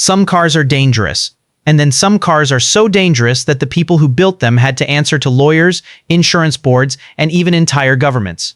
Some cars are dangerous, and then some cars are so dangerous that the people who built them had to answer to lawyers, insurance boards, and even entire governments.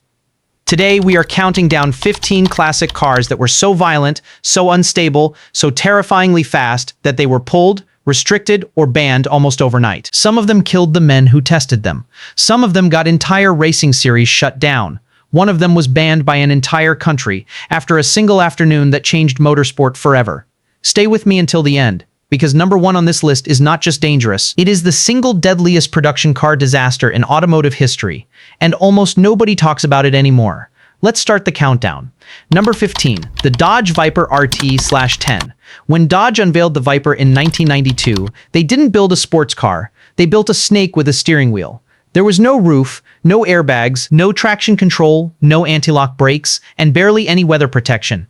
Today, we are counting down 15 classic cars that were so violent, so unstable, so terrifyingly fast that they were pulled, restricted, or banned almost overnight. Some of them killed the men who tested them. Some of them got entire racing series shut down. One of them was banned by an entire country after a single afternoon that changed motorsport forever. Stay with me until the end, because number one on this list is not just dangerous, it is the single deadliest production car disaster in automotive history, and almost nobody talks about it anymore. Let's start the countdown. Number 15, the Dodge Viper RT/10. When Dodge unveiled the Viper in 1992, they didn't build a sports car, they built a snake with a steering wheel. There was no roof, no airbags, no traction control, no anti-lock brakes, and barely any weather protection.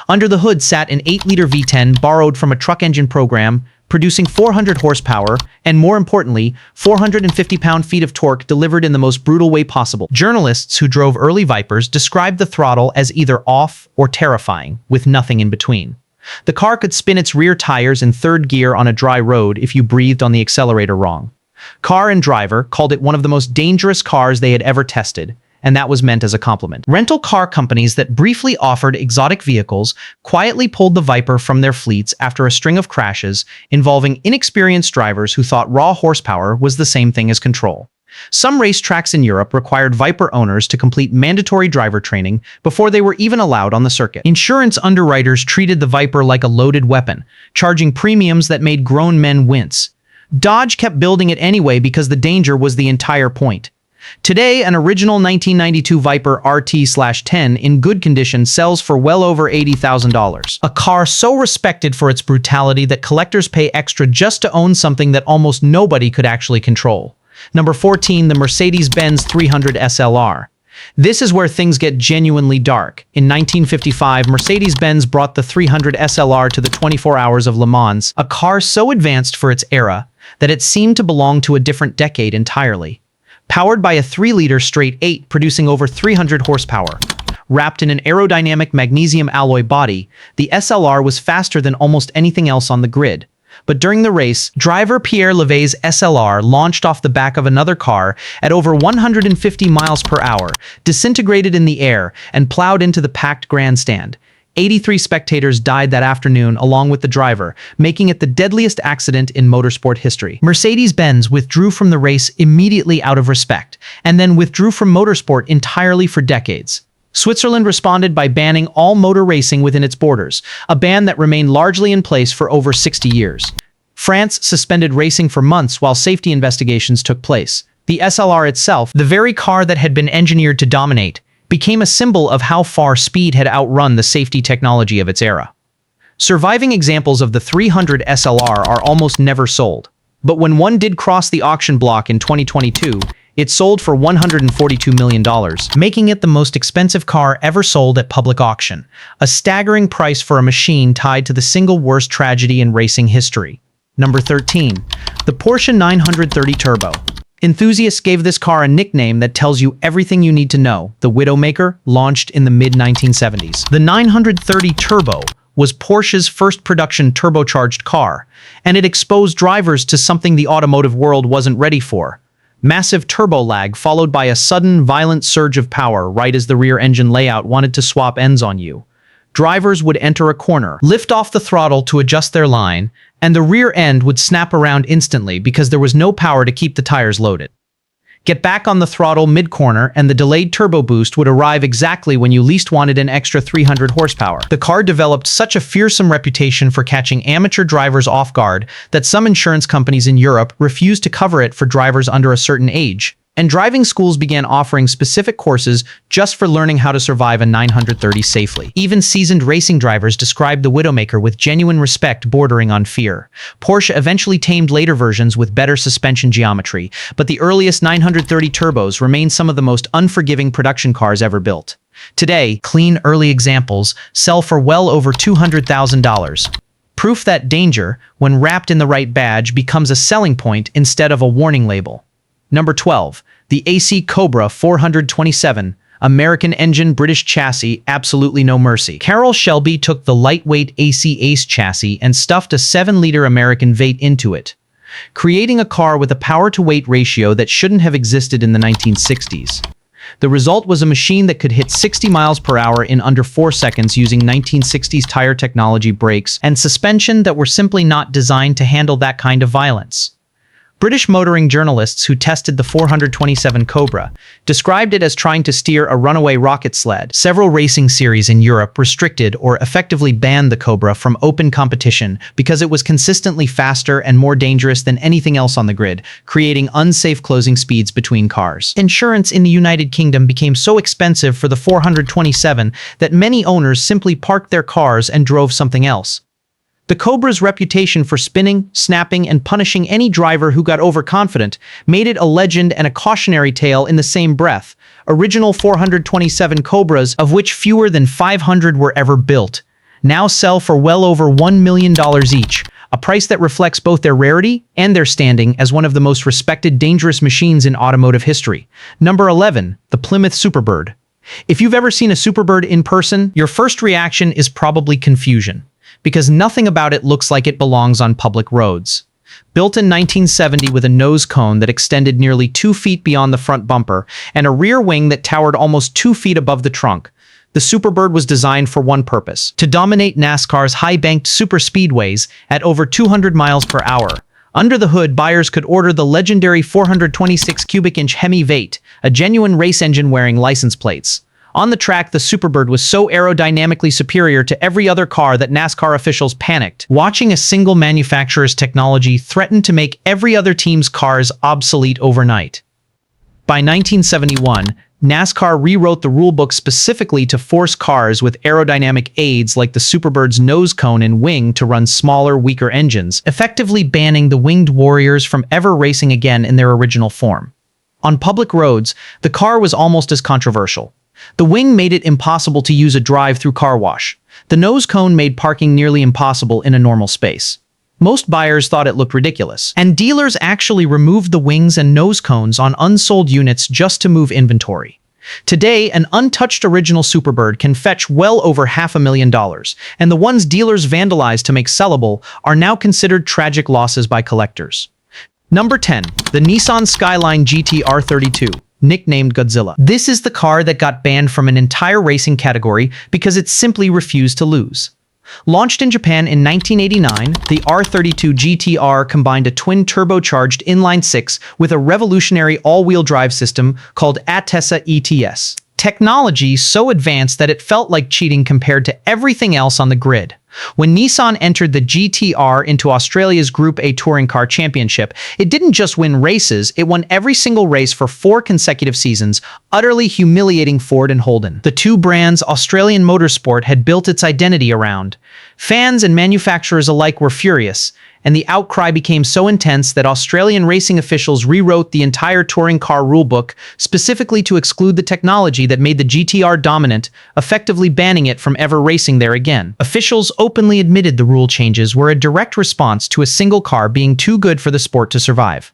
Under the hood sat an 8-liter V10 borrowed from a truck engine program, producing 400 horsepower, and more importantly, 450 pound-feet of torque delivered in the most brutal way possible. Journalists who drove early Vipers described the throttle as either off or terrifying, with nothing in between. The car could spin its rear tires in third gear on a dry road if you breathed on the accelerator wrong. Car and driver called it one of the most dangerous cars they had ever tested, and that was meant as a compliment. Rental car companies that briefly offered exotic vehicles quietly pulled the Viper from their fleets after a string of crashes involving inexperienced drivers who thought raw horsepower was the same thing as control. Some racetracks in Europe required Viper owners to complete mandatory driver training before they were even allowed on the circuit. Insurance underwriters treated the Viper like a loaded weapon, charging premiums that made grown men wince. Dodge kept building it anyway because the danger was the entire point. Today, an original 1992 Viper RT/10 in good condition sells for well over $80,000. A car so respected for its brutality that collectors pay extra just to own something that almost nobody could actually control. Number 14, the Mercedes-Benz 300 SLR. This is where things get genuinely dark. In 1955, Mercedes-Benz brought the 300 SLR to the 24 Hours of Le Mans, a car so advanced for its era that it seemed to belong to a different decade entirely. Powered by a 3-liter straight 8 producing over 300 horsepower. Wrapped in an aerodynamic magnesium alloy body, the SLR was faster than almost anything else on the grid. But during the race, driver Pierre Levay's SLR launched off the back of another car at over 150 miles per hour, disintegrated in the air, and plowed into the packed grandstand. 83 spectators died that afternoon along with the driver, making it the deadliest accident in motorsport history. Mercedes-Benz withdrew from the race immediately out of respect, and then withdrew from motorsport entirely for decades. Switzerland responded by banning all motor racing within its borders, a ban that remained largely in place for over 60 years. France suspended racing for months while safety investigations took place. The SLR itself, the very car that had been engineered to dominate, became a symbol of how far speed had outrun the safety technology of its era. Surviving examples of the 300 SLR are almost never sold, but when one did cross the auction block in 2022, it sold for $142 million, making it the most expensive car ever sold at public auction, a staggering price for a machine tied to the single worst tragedy in racing history. Number 13, the Porsche 930 Turbo. Enthusiasts gave this car a nickname that tells you everything you need to know. The Widowmaker, launched in the mid-1970s. The 930 Turbo was Porsche's first production turbocharged car, and it exposed drivers to something the automotive world wasn't ready for. Massive turbo lag followed by a sudden, violent surge of power right as the rear engine layout wanted to swap ends on you. Drivers would enter a corner, lift off the throttle to adjust their line, and the rear end would snap around instantly because there was no power to keep the tires loaded. Get back on the throttle mid-corner and the delayed turbo boost would arrive exactly when you least wanted an extra 300 horsepower. The car developed such a fearsome reputation for catching amateur drivers off guard that some insurance companies in Europe refused to cover it for drivers under a certain age, and driving schools began offering specific courses just for learning how to survive a 930 safely. Even seasoned racing drivers described the Widowmaker with genuine respect bordering on fear. Porsche eventually tamed later versions with better suspension geometry, but the earliest 930 turbos remain some of the most unforgiving production cars ever built. Today, clean early examples sell for well over $200,000. Proof that danger, when wrapped in the right badge, becomes a selling point instead of a warning label. Number 12, the AC Cobra 427, American engine, British chassis, absolutely no mercy. Carroll Shelby took the lightweight AC Ace chassis and stuffed a 7-liter American V8 into it, creating a car with a power-to-weight ratio that shouldn't have existed in the 1960s. The result was a machine that could hit 60 miles per hour in under 4 seconds using 1960s tire technology, brakes, and suspension that were simply not designed to handle that kind of violence. British motoring journalists who tested the 427 Cobra described it as trying to steer a runaway rocket sled. Several racing series in Europe restricted or effectively banned the Cobra from open competition because it was consistently faster and more dangerous than anything else on the grid, creating unsafe closing speeds between cars. Insurance in the United Kingdom became so expensive for the 427 that many owners simply parked their cars and drove something else. The Cobra's reputation for spinning, snapping, and punishing any driver who got overconfident made it a legend and a cautionary tale in the same breath. Original 427 Cobras, of which fewer than 500 were ever built, now sell for well over $1 million each, a price that reflects both their rarity and their standing as one of the most respected dangerous machines in automotive history. Number 11, the Plymouth Superbird. If you've ever seen a Superbird in person, your first reaction is probably confusion, because nothing about it looks like it belongs on public roads. Built in 1970 with a nose cone that extended nearly 2 feet beyond the front bumper and a rear wing that towered almost 2 feet above the trunk, the Superbird was designed for one purpose: to dominate NASCAR's high-banked superspeedways at over 200 miles per hour. Under the hood, buyers could order the legendary 426 cubic inch Hemi V8, a genuine race engine wearing license plates. On the track, the Superbird was so aerodynamically superior to every other car that NASCAR officials panicked, watching a single manufacturer's technology threaten to make every other team's cars obsolete overnight. By 1971, NASCAR rewrote the rulebook specifically to force cars with aerodynamic aids like the Superbird's nose cone and wing to run smaller, weaker engines, effectively banning the winged warriors from ever racing again in their original form. On public roads, the car was almost as controversial. The wing made it impossible to use a drive-through car wash. The nose cone made parking nearly impossible in a normal space. Most buyers thought it looked ridiculous, and dealers actually removed the wings and nose cones on unsold units just to move inventory. Today, an untouched original Superbird can fetch well over $500,000, and the ones dealers vandalized to make sellable are now considered tragic losses by collectors. Number 10. The Nissan Skyline GTR32. Nicknamed Godzilla. This is the car that got banned from an entire racing category because it simply refused to lose. Launched in Japan in 1989, the R32 GTR combined a twin-turbocharged inline-six with a revolutionary all-wheel drive system called Atessa ETS. Technology so advanced that it felt like cheating compared to everything else on the grid. When Nissan entered the GTR into Australia's Group A Touring Car Championship, it didn't just win races, it won every single race for 4 consecutive seasons, utterly humiliating Ford and Holden, the two brands Australian motorsport had built its identity around. Fans and manufacturers alike were furious, and the outcry became so intense that Australian racing officials rewrote the entire touring car rulebook specifically to exclude the technology that made the GTR dominant, effectively banning it from ever racing there again. Officials openly admitted the rule changes were a direct response to a single car being too good for the sport to survive.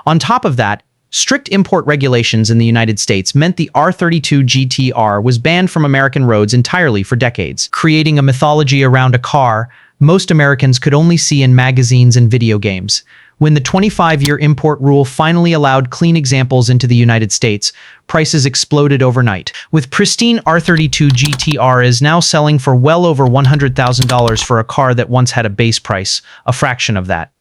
On top of that, strict import regulations in the United States meant the R32 GTR was banned from American roads entirely for decades, creating a mythology around a car most Americans could only see in magazines and video games. When the 25-year import rule finally allowed clean examples into the United States, prices exploded overnight. With pristine R32 GTR is now selling for well over $100,000 for a car that once had a base price, a fraction of that.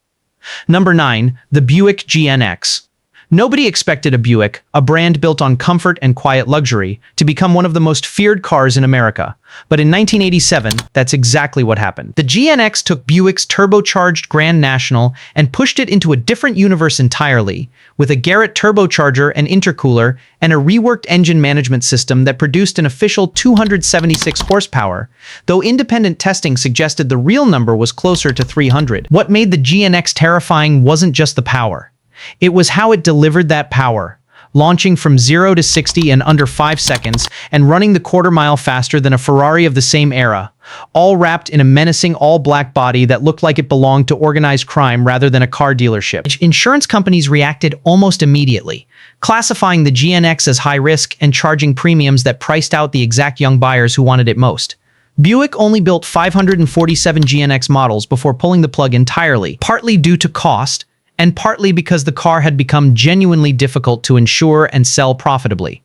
Number 9. The Buick GNX. Nobody expected a Buick, a brand built on comfort and quiet luxury, to become one of the most feared cars in America. But in 1987, that's exactly what happened. The GNX took Buick's turbocharged Grand National and pushed it into a different universe entirely, with a Garrett turbocharger and intercooler and a reworked engine management system that produced an official 276 horsepower, though independent testing suggested the real number was closer to 300. What made the GNX terrifying wasn't just the power. It was how it delivered that power. launching from 0 to 60 in under 5 seconds and running the quarter-mile faster than a Ferrari of the same era, all wrapped in a menacing all-black body that looked like it belonged to organized crime rather than a car dealership. Insurance companies reacted almost immediately, classifying the GNX as high risk and charging premiums that priced out the exact young buyers who wanted it most. Buick only built 547 GNX models before pulling the plug entirely, partly due to cost, and partly because the car had become genuinely difficult to insure and sell profitably.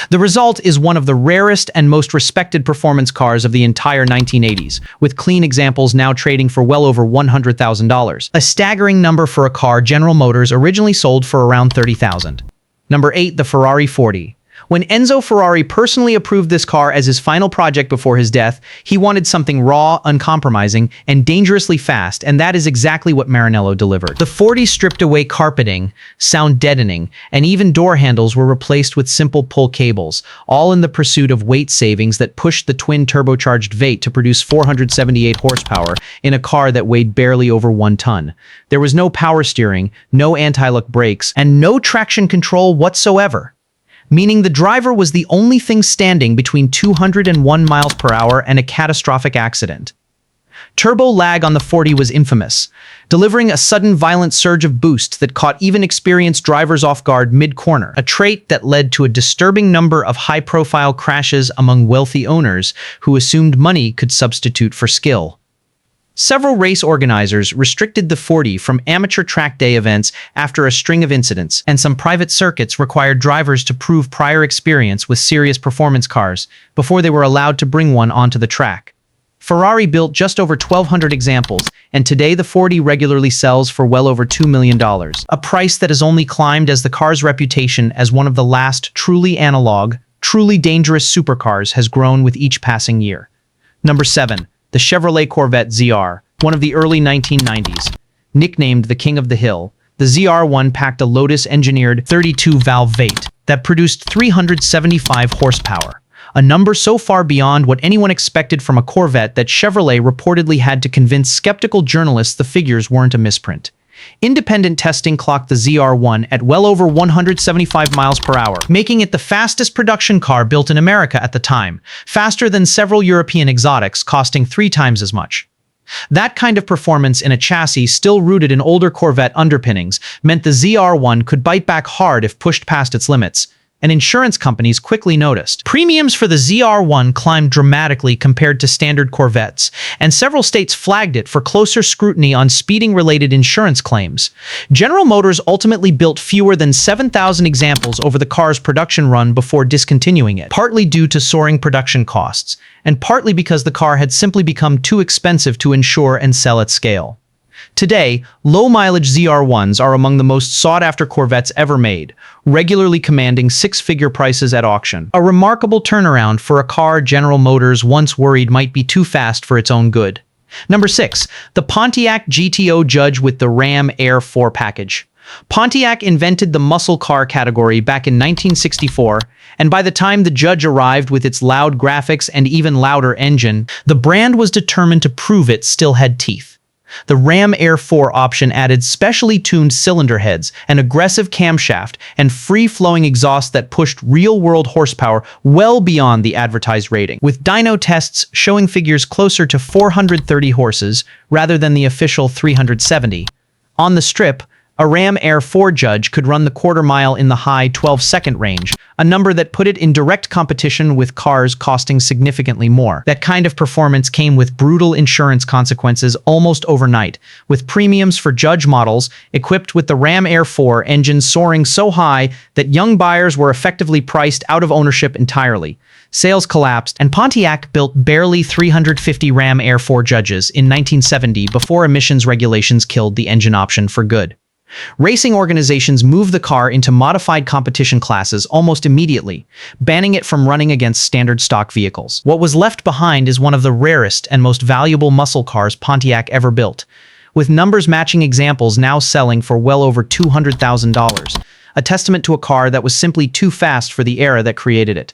The result is one of the rarest and most respected performance cars of the entire 1980s, with clean examples now trading for well over $100,000, a staggering number for a car General Motors originally sold for around $30,000. Number 8, the Ferrari 40. When Enzo Ferrari personally approved this car as his final project before his death, he wanted something raw, uncompromising, and dangerously fast, and that is exactly what Maranello delivered. The 40 stripped away carpeting, sound deadening, and even door handles were replaced with simple pull cables, all in the pursuit of weight savings that pushed the twin turbocharged V8 to produce 478 horsepower in a car that weighed barely over 1 ton. There was no power steering, no anti-lock brakes, and no traction control whatsoever, meaning the driver was the only thing standing between 201 miles per hour and a catastrophic accident. Turbo lag on the 40 was infamous, delivering a sudden violent surge of boost that caught even experienced drivers off guard mid-corner, a trait that led to a disturbing number of high-profile crashes among wealthy owners who assumed money could substitute for skill. Several race organizers restricted the 40 from amateur track day events after a string of incidents, and some private circuits required drivers to prove prior experience with serious performance cars before they were allowed to bring one onto the track. Ferrari built just over 1,200 examples, and today the 40 regularly sells for well over $2 million, a price that has only climbed as the car's reputation as one of the last truly analog, truly dangerous supercars has grown with each passing year. Number 7. The Chevrolet Corvette ZR, one of the early 1990s. Nicknamed the King of the Hill, the ZR1 packed a Lotus-engineered 32-valve V8 that produced 375 horsepower, a number so far beyond what anyone expected from a Corvette that Chevrolet reportedly had to convince skeptical journalists the figures weren't a misprint. Independent testing clocked the ZR1 at well over 175 miles per hour, making it the fastest production car built in America at the time, faster than several European exotics costing 3 times as much. That kind of performance in a chassis still rooted in older Corvette underpinnings meant the ZR1 could bite back hard if pushed past its limits, and insurance companies quickly noticed. Premiums for the ZR1 climbed dramatically compared to standard Corvettes, and several states flagged it for closer scrutiny on speeding-related insurance claims. General Motors ultimately built fewer than 7,000 examples over the car's production run before discontinuing it, partly due to soaring production costs, and partly because the car had simply become too expensive to insure and sell at scale. Today, low-mileage ZR1s are among the most sought-after Corvettes ever made, regularly commanding 6-figure prices at auction. A remarkable turnaround for a car General Motors once worried might be too fast for its own good. Number 6. The Pontiac GTO Judge with the Ram Air 4 package. Pontiac invented the muscle car category back in 1964, and by the time the Judge arrived with its loud graphics and even louder engine, the brand was determined to prove it still had teeth. The Ram Air 4 option added specially tuned cylinder heads, an aggressive camshaft, and free-flowing exhaust that pushed real-world horsepower well beyond the advertised rating, with dyno tests showing figures closer to 430 horses rather than the official 370. On the strip, a Ram Air 4 Judge could run the quarter mile in the high 12-second range, a number that put it in direct competition with cars costing significantly more. That kind of performance came with brutal insurance consequences almost overnight, with premiums for Judge models equipped with the Ram Air 4 engine soaring so high that young buyers were effectively priced out of ownership entirely. Sales collapsed, and Pontiac built barely 350 Ram Air 4 Judges in 1970 before emissions regulations killed the engine option for good. Racing organizations moved the car into modified competition classes almost immediately, banning it from running against standard stock vehicles. What was left behind is one of the rarest and most valuable muscle cars Pontiac ever built, with numbers matching examples now selling for well over $200,000, a testament to a car that was simply too fast for the era that created it.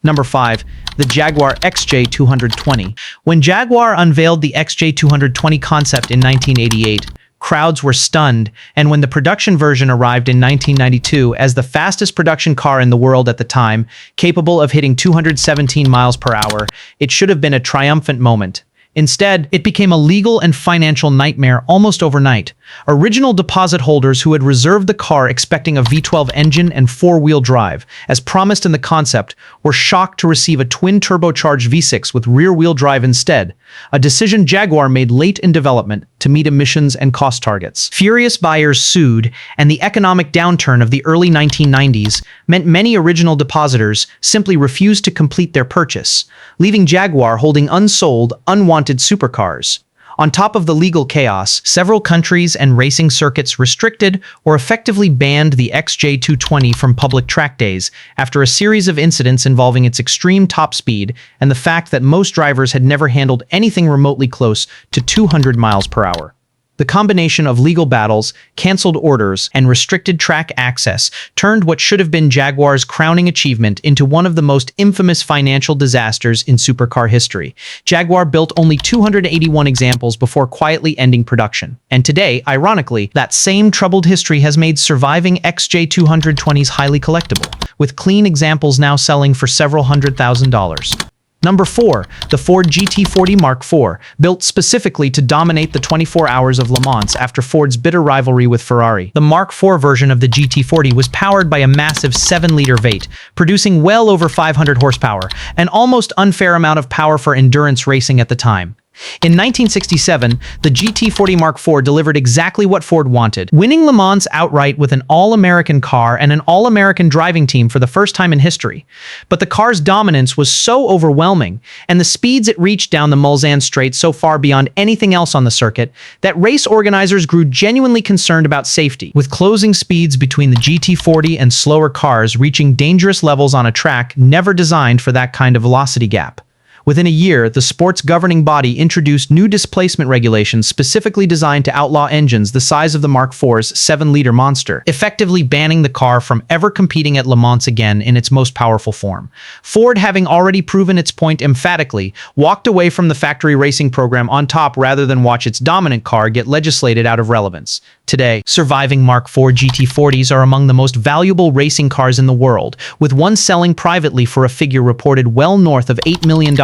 Number 5. The Jaguar XJ220. When Jaguar unveiled the XJ220 concept in 1988, crowds were stunned, and when the production version arrived in 1992 as the fastest production car in the world at the time, capable of hitting 217 miles per hour, it should have been a triumphant moment. Instead, it became a legal and financial nightmare almost overnight. Original deposit holders who had reserved the car expecting a V12 engine and four-wheel drive, as promised in the concept, were shocked to receive a twin-turbocharged V6 with rear-wheel drive instead, a decision Jaguar made late in development to meet emissions and cost targets. Furious buyers sued, and the economic downturn of the early 1990s meant many original depositors simply refused to complete their purchase, leaving Jaguar holding unsold, unwanted supercars. On top of the legal chaos, several countries and racing circuits restricted or effectively banned the XJ220 from public track days after a series of incidents involving its extreme top speed and the fact that most drivers had never handled anything remotely close to 200 miles per hour. The combination of legal battles, canceled orders, and restricted track access turned what should have been Jaguar's crowning achievement into one of the most infamous financial disasters in supercar history. Jaguar built only 281 examples before quietly ending production. And today, ironically, that same troubled history has made surviving XJ220s highly collectible, with clean examples now selling for several $100,000. Number 4. The Ford GT40 Mark IV, built specifically to dominate the 24 hours of Le Mans after Ford's bitter rivalry with Ferrari. The Mark IV version of the GT40 was powered by a massive 7-liter V8, producing well over 500 horsepower, an almost unfair amount of power for endurance racing at the time. In 1967, the GT40 Mark IV delivered exactly what Ford wanted, winning Le Mans outright with an all-American car and an all-American driving team for the first time in history. But the car's dominance was so overwhelming, and the speeds it reached down the Mulsanne Straight so far beyond anything else on the circuit, that race organizers grew genuinely concerned about safety, with closing speeds between the GT40 and slower cars reaching dangerous levels on a track never designed for that kind of velocity gap. Within a year, the sport's governing body introduced new displacement regulations specifically designed to outlaw engines the size of the Mark IV's 7-liter monster, effectively banning the car from ever competing at Le Mans again in its most powerful form. Ford, having already proven its point emphatically, walked away from the factory racing program on top rather than watch its dominant car get legislated out of relevance. Today, surviving Mark IV GT40s are among the most valuable racing cars in the world, with one selling privately for a figure reported well north of $8 million,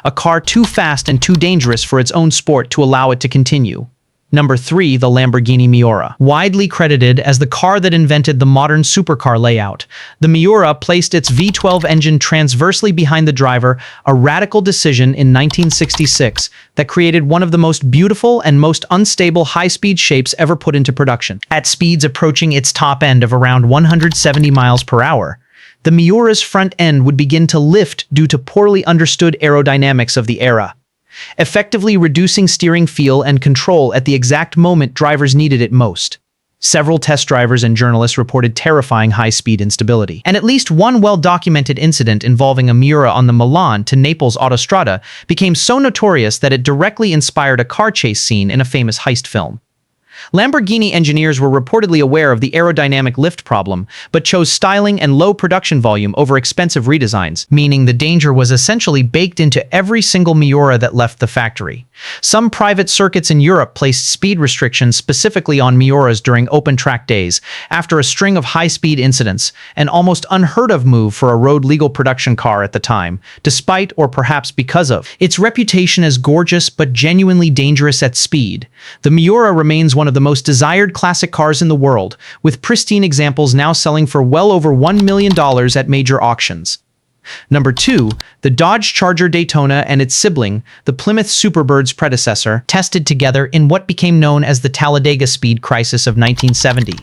a car too fast and too dangerous for its own sport to allow it to continue. Number 3. The Lamborghini Miura. Widely credited as the car that invented the modern supercar layout, the Miura placed its V12 engine transversely behind the driver, a radical decision in 1966 that created one of the most beautiful and most unstable high-speed shapes ever put into production. At speeds approaching its top end of around 170 miles per hour, the Miura's front end would begin to lift due to poorly understood aerodynamics of the era, effectively reducing steering feel and control at the exact moment drivers needed it most. Several test drivers and journalists reported terrifying high-speed instability, and at least one well-documented incident involving a Miura on the Milan to Naples autostrada became so notorious that it directly inspired a car chase scene in a famous heist film. Lamborghini engineers were reportedly aware of the aerodynamic lift problem, but chose styling and low production volume over expensive redesigns, meaning the danger was essentially baked into every single Miura that left the factory. Some private circuits in Europe placed speed restrictions specifically on Miuras during open track days, after a string of high-speed incidents, an almost unheard-of move for a road-legal production car at the time, despite or perhaps because of its reputation as gorgeous but genuinely dangerous at speed. The Miura remains one of the most desired classic cars in the world, with pristine examples now selling for well over $1 million at major auctions. Number 2, the Dodge Charger Daytona and its sibling, the Plymouth Superbird's predecessor, tested together in what became known as the Talladega speed crisis of 1970.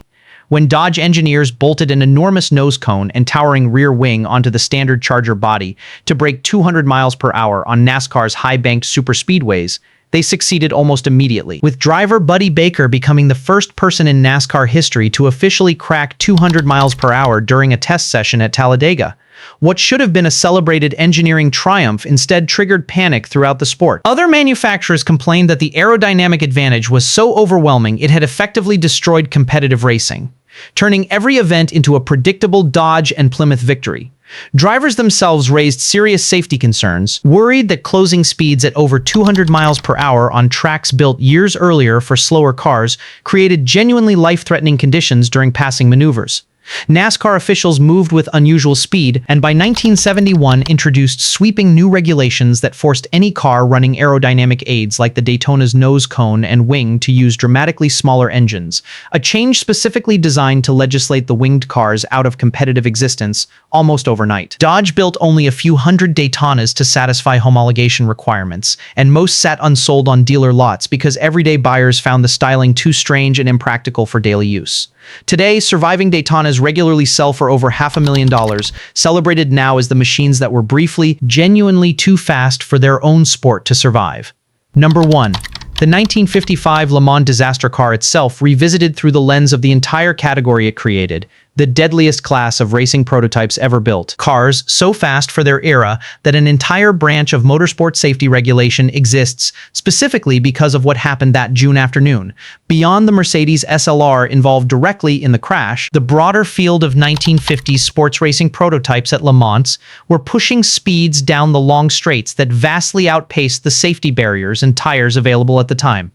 When Dodge engineers bolted an enormous nose cone and towering rear wing onto the standard Charger body to break 200 miles per hour on NASCAR's high-banked superspeedways, they succeeded almost immediately, with driver Buddy Baker becoming the first person in NASCAR history to officially crack 200 miles per hour during a test session at Talladega. What should have been a celebrated engineering triumph instead triggered panic throughout the sport. Other manufacturers complained that the aerodynamic advantage was so overwhelming it had effectively destroyed competitive racing, turning every event into a predictable Dodge and Plymouth victory. Drivers themselves raised serious safety concerns, worried that closing speeds at over 200 miles per hour on tracks built years earlier for slower cars created genuinely life-threatening conditions during passing maneuvers. NASCAR officials moved with unusual speed and by 1971 introduced sweeping new regulations that forced any car running aerodynamic aids like the Daytona's nose cone and wing to use dramatically smaller engines, a change specifically designed to legislate the winged cars out of competitive existence almost overnight. Dodge built only a few hundred Daytonas to satisfy homologation requirements, and most sat unsold on dealer lots because everyday buyers found the styling too strange and impractical for daily use. Today, surviving Daytonas regularly sell for over $500,000, celebrated now as the machines that were briefly, genuinely too fast for their own sport to survive. Number 1. The 1955 Le Mans disaster car itself revisited through the lens of the entire category it created, the deadliest class of racing prototypes ever built. Cars so fast for their era that an entire branch of motorsport safety regulation exists specifically because of what happened that June afternoon. Beyond the Mercedes SLR involved directly in the crash, the broader field of 1950s sports racing prototypes at Le Mans were pushing speeds down the long straights that vastly outpaced the safety barriers and tires available at the time.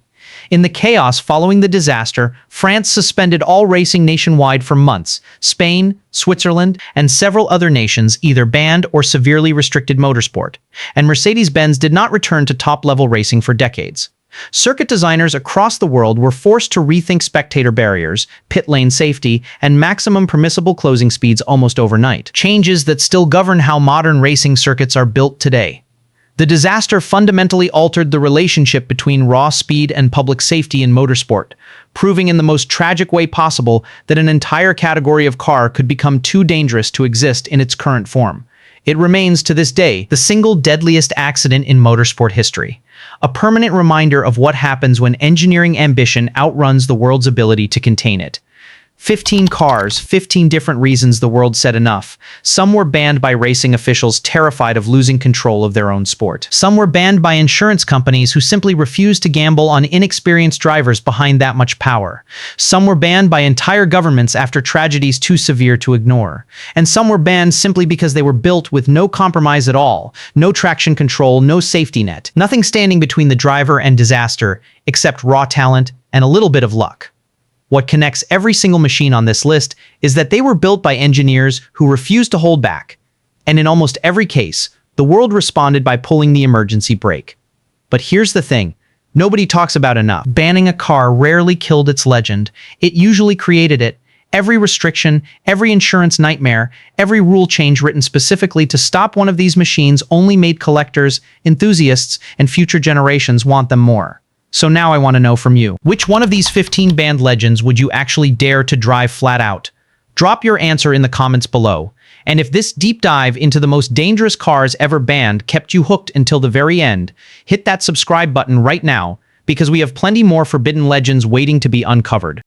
In the chaos following the disaster, France suspended all racing nationwide for months. Spain, Switzerland, and several other nations either banned or severely restricted motorsport, and Mercedes-Benz did not return to top-level racing for decades. Circuit designers across the world were forced to rethink spectator barriers, pit lane safety, and maximum permissible closing speeds almost overnight, changes that still govern how modern racing circuits are built today. The disaster fundamentally altered the relationship between raw speed and public safety in motorsport, proving in the most tragic way possible that an entire category of car could become too dangerous to exist in its current form. It remains to this day the single deadliest accident in motorsport history, a permanent reminder of what happens when engineering ambition outruns the world's ability to contain it. 15 cars, 15 different reasons the world said enough. Some were banned by racing officials terrified of losing control of their own sport. Some were banned by insurance companies who simply refused to gamble on inexperienced drivers behind that much power. Some were banned by entire governments after tragedies too severe to ignore. And some were banned simply because they were built with no compromise at all, no traction control, no safety net, nothing standing between the driver and disaster except raw talent and a little bit of luck. What connects every single machine on this list is that they were built by engineers who refused to hold back. And in almost every case, the world responded by pulling the emergency brake. But here's the thing, nobody talks about enough. Banning a car rarely killed its legend. It usually created it. Every restriction, every insurance nightmare, every rule change written specifically to stop one of these machines only made collectors, enthusiasts, and future generations want them more. So now I want to know from you, which one of these 15 banned legends would you actually dare to drive flat out? Drop your answer in the comments below. And if this deep dive into the most dangerous cars ever banned kept you hooked until the very end, hit that subscribe button right now, because we have plenty more forbidden legends waiting to be uncovered.